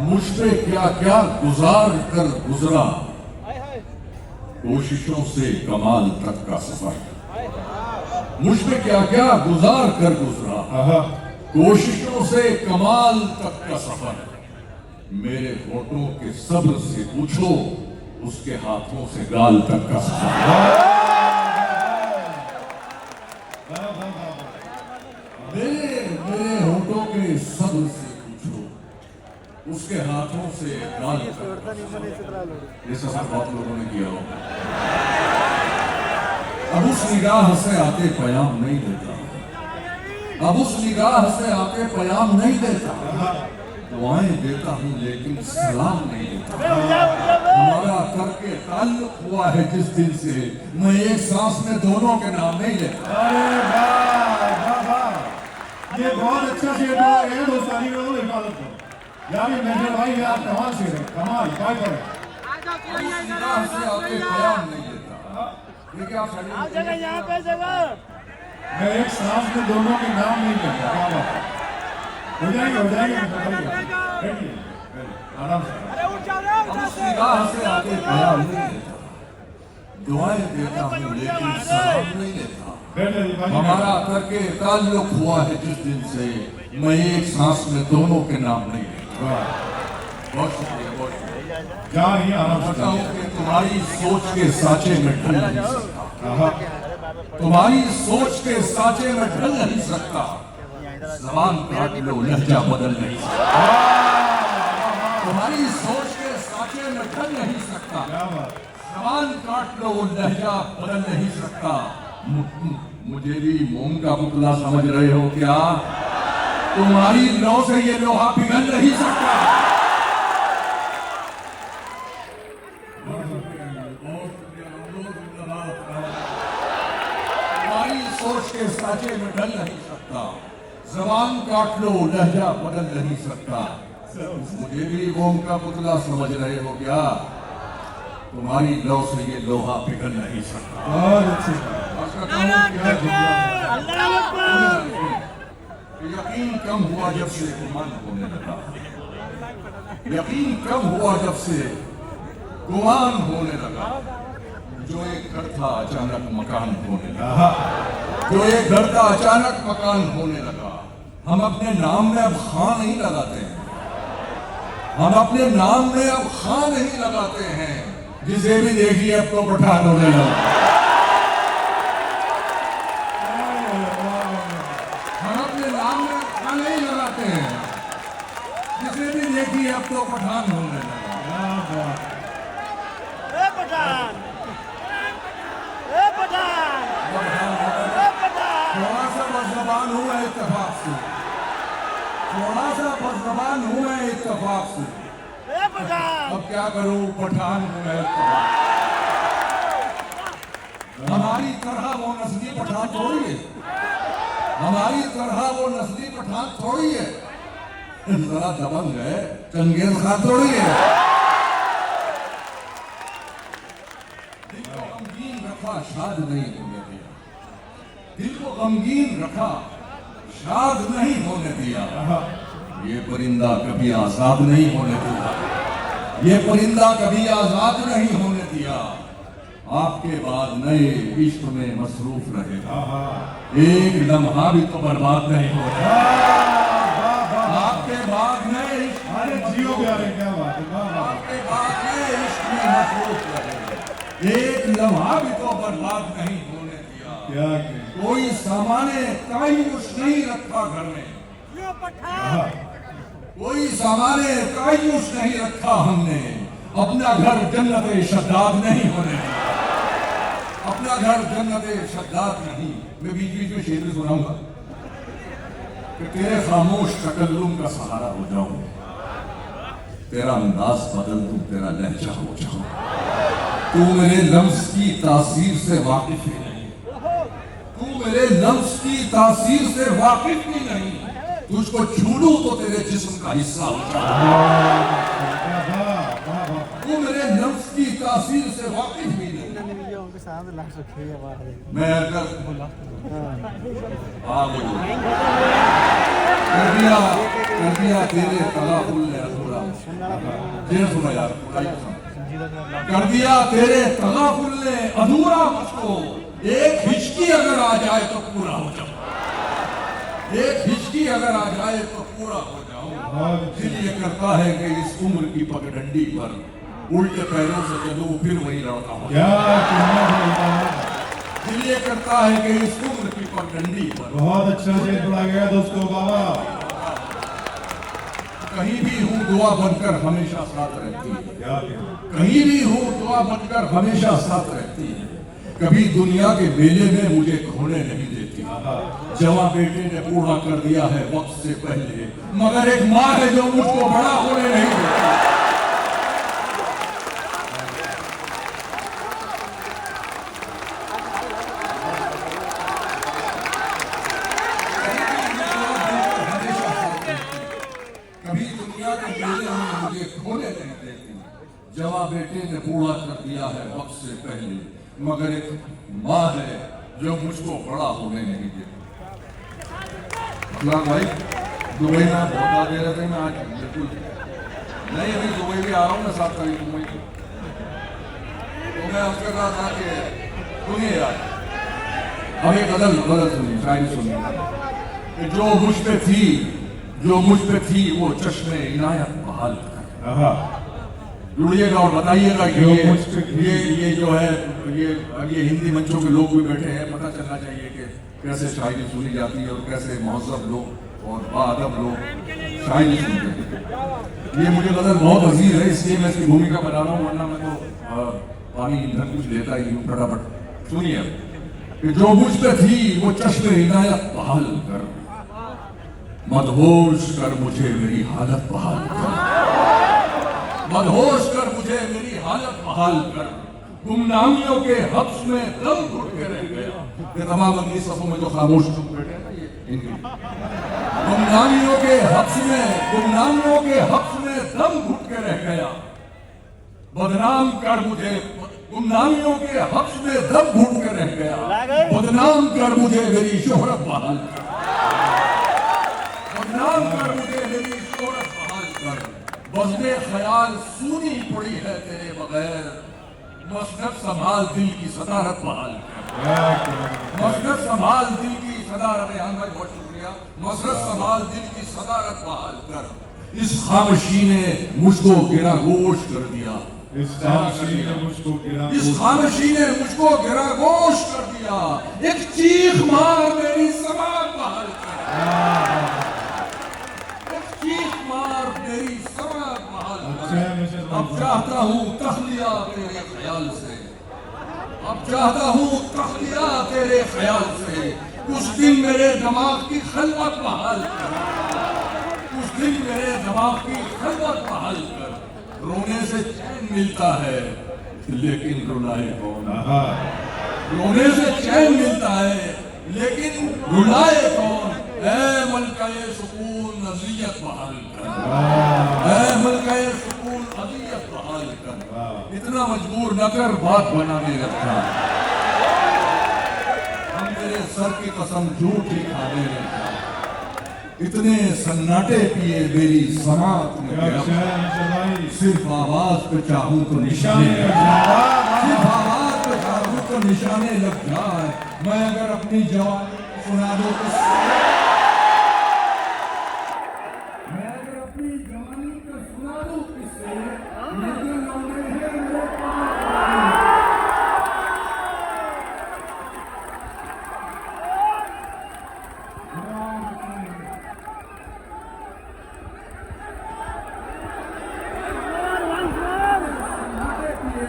मुझ पे क्या क्या गुजार कर गुजरा, कोशिशों से कमाल तक का सफर। मुझ पे क्या क्या गुजार कर गुजरा, कोशिशों से कमाल तक का सफर। मेरे होठों के सब्र से पूछो, उसके हाथों से गाल तक का सफर। मेरे होठों के सब्र से पूछो, उसके हाथों से गाल तक का सफर। ये सफर बहुत लोगों ने किया होगा। अब उस निगाह से आके प्याम नहीं देता, अब उस निगाह से आके प्याम नहीं देता। दुआएं देता हूँ लेकिन सलाम नहीं देता। हमारा करके ताल्लुक हुआ है जिस दिल से, मैं एक सांस में दोनों के नाम नहीं लेता। अरे वाह वाह, ये बहुत अच्छा शेर है दोस्तानी में हिफाजत को। यार ये मेजर भाई यार कमाल शेर है, कमाल क्या करे। उस निगाह से आके प्याम नहीं देता। ये क्या जगह यहाँ पे जगह मैं एक सांस में दोनों के नाम नहीं लेता। क्या बात है, हो जाएंगे आराम से। उस निगाह से आके प्याम नहीं देता। दुआएं देता हूँ लेकिन सलाम नहीं लेता। हमारा करके ताल्लुक हुआ है जिस दिन से, मैं एक सांस में दोनों के नाम नहीं लेता। बहुत शुक्रिया, बहुत शुक्रिया। क्या नहीं आराम से बताऊं कि तुम्हारी सोच के साँचे में ढल नहीं सकता, तुम्हारी सोच के साँचे में ढल नहीं सकता। ज़बान काट लो लहजा बदल नहीं सकता, तुम्हारी सोच के साँचे में ढल नहीं सकता। ज़बान काट लो लहजा बदल नहीं सकता। मुझे भी मोम का पुतला समझ रहे हो क्या? तुम्हारी लौ से ये लोहा पिघल नहीं सकता। तुम्हारी सोच के साँचे में ढल नहीं सकता। ज़बान काट लो लहजा बदल नहीं सकता। मुझे भी मोम का पुतला समझ रहे हो क्या? तुम्हारी लौ से ये लोहा पिघल नहीं सकता। बहुत अच्छी यकीन कम हुआ जब से गुमान होने लगा, यकीन कम हुआ जब से गुमान होने लगा। जो एक घर था अचानक मकान होने लगा, जो एक घर था अचानक मकान होने लगा। हम अपने नाम में अब खां नहीं लगाते हैं, हम अपने नाम में अब खां नहीं लगाते हैं। जिसे भी देखिए अब तो पठान होने लगा। हम अपने नाम में खां नहीं लगाते हैं, जिसे भी देखिए अब तो पठान होने लगा। थोड़ा सा बदजबान हूँ मैं इत्तेफाक से, थोड़ा सा बदजबान हूँ मैं इत्तेफाक से। अब क्या करूँ, पठान हूँ मैं इत्तेफाक। हमारी तरह वो नस्ली पठान थोड़ी है, हमारी तरह वो नस्ली पठान थोड़ी है। जरा दबंग है, चंगेज खान थोड़ी है। दिल को गमगीन रखा, शाद नहीं होने दिया। दिल को गमगीन रखा, शाद नहीं होने दिया। ये परिंदा कभी आजाद नहीं होने दिया, ये परिंदा कभी आजाद नहीं होने दिया। आपके बाद नए इश्क में मसरूफ रहेगा, एक लम्हा भी तो बर्बाद नहीं होगा। आपके बाद नए इश्क में जियो प्यारे, क्या बात है। आपके बाद नए इश्क में मसरूफ रहेगा, एक लम्हा भी तो बर्बाद नहीं होने दिया। क्या कोई सामाने कायूस नहीं रखा घर में, कोई सामाने कायूस नहीं रखा हमने। अपना घर जन्नत शद्दाद नहीं होने दिया, अपना घर जन्नत शद्दाद नहीं। मैं बीच बीच में शेर सुनाऊंगा कि तेरे खामोश तकल्लुम का सहारा हो जाऊं, तेरा अंदाज बदल दूं, तेरा लहजा हो जाऊं। तू मेरे लफ्ज की तासीर से वाकिफ ही नहीं, तू मेरे लफ्ज की तासीर से वाकिफ ही नहीं। तुझको छू लूं तो तेरे जिस्म का हिस्सा हो जाऊं। तू मेरे लफ्ज की तासीर से वाकिफ ही नहीं। मैं अगर कर दिया तेरे तलाकुल ने अधूरा ये सुनो यार, कर दिया तेरे तगाफुल ने अधूरा मुझको, एक हिचकी अगर आ जाए तो पूरा हो जाऊं, एक हिचकी अगर आ जाए तो पूरा हो जाऊं। दिल ये करता है कि इस उम्र की पगडंडी पर उल्टे पैरों से चलूं फिर वही लड़का हो। दिल ये करता है कि इस उम्र की पगडंडी पर। बहुत अच्छा शेर पढ़ा गया दोस्तों बाबा। कहीं भी हूँ दुआ बनकर हमेशा साथ रहती है, कहीं भी हूँ दुआ बनकर हमेशा साथ रहती है। कभी दुनिया के मेले में मुझे खोने नहीं देती। जवां बेटे ने पूरा कर दिया है वक्त से पहले, मगर एक माँ है जो मुझको बड़ा होने नहीं देती। मुझे खोने नहीं देती। जवां बेटे ने पूरा कर दिया है वक्त से पहले, मगर एक माँ है जो मुझको बड़ा होने नहीं देती। भाई दुबई में धोखा दे रहे थे, मैं आज बिल्कुल नहीं, अभी दुबई भी आ रहा हूँ मैं 7 तारीख दुबई को। तो मैं उसके कहा था कि सुनिए यार, अब एक गजल सुनिए, शायरी सुनिए। जो मुझ पे थी, जो मुझ पे थी वो चश्मे इनायत बहाल कर। जुड़िएगा और बताइएगा कि ये जो है ये हिंदी मंचों के लोग भी बैठे हैं, पता चलना चाहिए कि कैसे शायरी सुनी जाती है और कैसे महज़ब लोग और बाअदब लोग शायरी सुनते हैं। ये मुझे गजल बहुत अजीज है, इसलिए मैं इसकी भूमिका बना रहा हूँ, वरना मैं तो पानी ईंधन कुछ लेता ही हूँ फटाफट। सुनिए कि जो मुझ पे थी वो चश्मे इनायत बहाल कर, मदहोश कर मुझे मेरी हालत बहाल कर, मदहोश कर मुझे मेरी हालत बहाल कर। गुमनामियों के हब्स में दम घुट के रह गया। ये तमाम अंग्रेजी सफों में जो खामोश लोग बैठे हैं ना, ये इनके गुमनामियों के हब्स में दम घुट के रह गया। बदनाम कर मुझे, गुमनामियों के हब्स में दम घुट के रह गया। बदनाम कर मुझे मेरी शोहरत बहाल कर, बदनाम कर मुझे मेरी शोहरत बहाल कर। बज़्मे ख्याल सूनी पड़ी है तेरे बगैर, मसनद संभाल दिल की सदारत बहाल कर, मसनद संभाल दिल की सदारत। भाई बहुत शुक्रिया। मसनद संभाल दिल की सदारत बहाल कर। इस खामोशी ने मुझको गिरा गोश कर दिया, इस खामोशी ने मुझको गिरा, इस खामोशी ने मुझको गिरा गोश कर दिया। एक चीख मार मेरी समात बहाल कर, चीख मार मेरी समात बहाल कर। अब चाहता हूँ तख्लिया तेरे ख्याल से, अब चाहता हूँ तख्लिया तेरे ख्याल से। कुछ दिन मेरे दिमाग की खलवत बहाल कर, कुछ दिन मेरे दिमाग की खलवत बहाल कर। रोने से चैन मिलता है लेकिन रुलाए कौन, रोने से चैन मिलता है लेकिन रुलाए कौन। ऐ मलकाए सुकून अज़ियत बहाल कर, ऐ मलकाए सुकून अज़ियत बहाल कर। इतना मजबूर न कर बात बनाने रखा, हम तेरे सर की कसम झूठ ही खाने रखा। इतने सन्नाटे पिए मेरी समात में, सिर्फ आवाज पे चाहूं तो निशाने, सिर्फ आवाज पे चाहूं तो निशाने लग जाए। मैं अगर अपनी जवानी सुना दूं तो, मैं अगर अपनी जवानी को सुना दूं किससे, लेकिन लौटे हैं मेरे पास।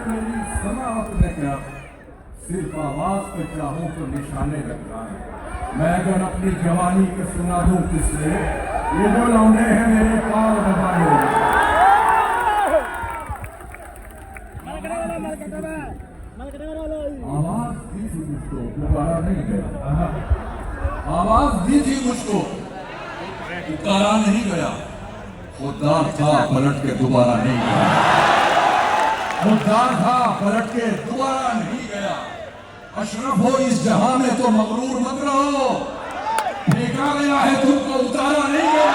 मेरी समात में क्या, सिर्फ आवाज पे चाहूं तो निशाने लग जाए। मैं अगर अपनी जवानी को सुना दूं किससे, ये जो लौंडे हैं मेरे पाँव दबाए हुए। आवाज दी थी मुझको, पुकारा नहीं गया। आवाज दी थी मुझको, पुकारा नहीं गया। खुददार था पलट के दोबारा नहीं गया, खुददार था पलट के दोबारा नहीं गया। अशरफ हो इस जहां में तो मगरूर मत रहो, फेंका गया है तुमको उतारा नहीं गया।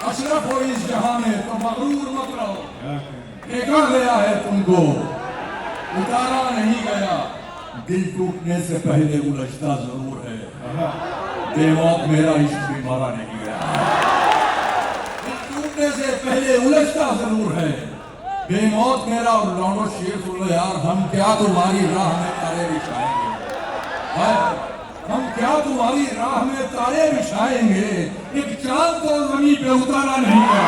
अशरफ हो इस जहां में तो मगरूर मत रहो। फेंका गया है तुमको, उतारा नहीं गया। दिल टूटने से पहले उलझता जरूर है, बेमौत मेरा इश्क भी मारा नहीं गया। दिल टूटने से पहले उलझता जरूर है, बेमौत मेरा। और लौंडो शेर सुन लो यार, हम क्या तुम्हारी राह में तारे बिछाएंगे, हम क्या तुम्हारी राह में तारे बिछाएंगे, एक चांद तो जमीन पे उतारा नहीं गया।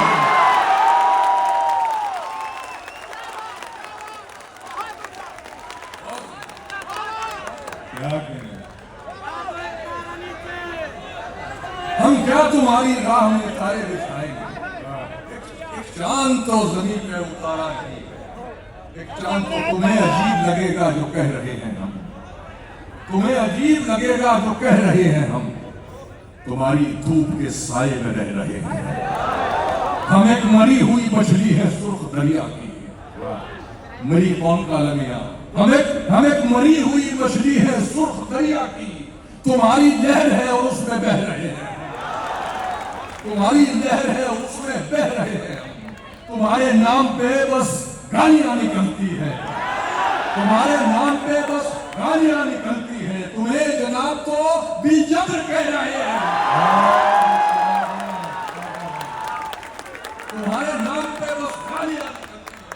हम क्या तुम्हारी राह में तारे बिछाएंगे, एक चांद तो जमीन पे उतारा नहीं है। एक चांद तो तुम्हें अजीब लगेगा जो कह रहे हैं हम, तुम्हें अजीब लगेगा जो कह रहे हैं हम, तुम्हारी धूप के साए में रह रहे हैं। हम एक मरी हुई मछली है सुर्ख दरिया की, मरी कौन का लमिया, हम एक मरी हुई मछली है सुर्ख दरिया की। तुम्हारी लहर है और उसमें बह रहे हैं, तुम्हारी लहर है और उसमें बह रहे हैं। तुम्हारे नाम पे बस गालियां निकलती है, तुम्हारे नाम पे बस गालियां निकलती है। तुम्हें जनाब तो बिलजब्र कह रहे हैं, तुम्हारे नाम पे बस गालियां निकलती है।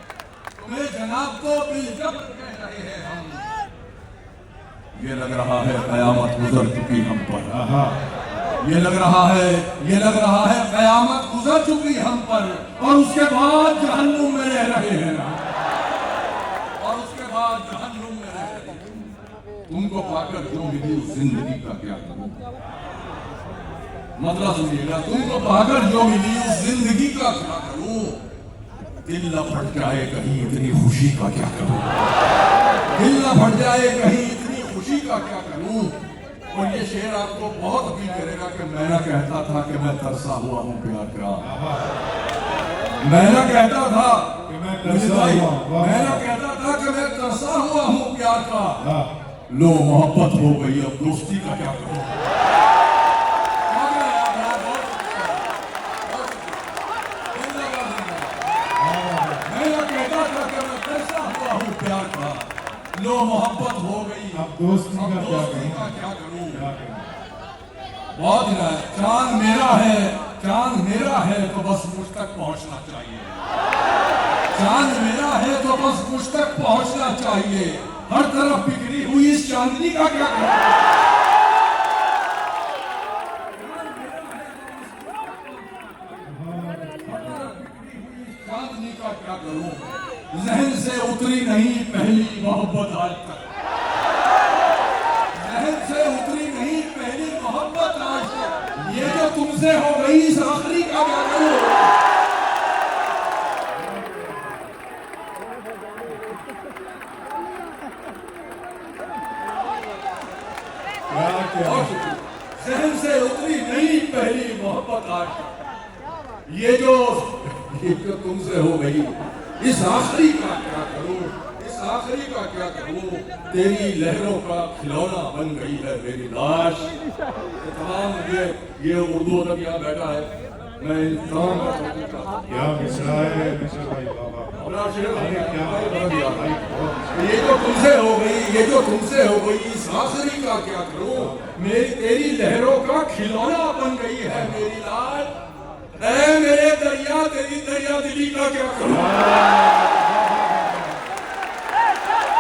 तुम्हें जनाब तो बिलजब्र कह रहे हैं हम। ये लग रहा है कयामत गुजर चुकी हम पर, ये लग रहा है कयामत गुजर चुकी हम पर, और उसके बाद जहन्नुम में रह रहे हैं, और उसके बाद जहन्नुम में रह रहे हैं। तुमको पाकर जो मिली उस जिंदगी का क्या करूं, मतलब सुनिएगा, तुमको पाकर जो मिली उस जिंदगी का क्या करूं। दिल न फट जाए कहीं इतनी खुशी का क्या करूं, दिल न फट जाए कहीं इतनी खुशी का क्या करूं। और ये शेर आपको बहुत अपील करेगा कि मैं ना कहता था कि मैं तरसा हुआ हूँ प्यार का, मैं ना कहता था कि मैं तरसा हुआ हूँ प्यार का। लो मोहब्बत हो गई, अब दोस्ती का क्या करूं। मैं ना कहता था कि मैं तरसा हुआ हूँ प्यार का, लो मोहब्बत हो गई, अब दोस्ती का क्या करूं। बहुत चांद मेरा है तो बस मुझ तक पहुंचना चाहिए, चांद मेरा है तो बस मुझ तक पहुंचना चाहिए। हर तरफ बिखरी हुई इस चांदनी का क्या करूं। चांदनी का क्या करूं, जहन से उतरी नहीं पहली मोहब्बत आज तक, जहन से उतरी नहीं पहली मोहब्बत आज तक। ये जो तुमसे हो गई इस आखिरी का क्या करूं। जहन से उतरी नहीं पहली मोहब्बत आज तक। ये जो तुमसे हो गई इस आखिरी का क्या करूं, इस आखिरी का क्या करूं। तेरी लहरों का खिलौना बन गई है मेरी लाश। तमाम ये उर्दू अदब यहाँ बैठा है, मैं क्या मिसरा है मिसर भाई बाबा। ये जो तुमसे हो गई, ये जो तुमसे हो गई इस आखिरी का क्या करूं। मेरी तेरी लहरों का खिलौना बन गई है मेरी लाश। ऐ मेरे दरिया तेरी दरिया दिली का क्या करूं।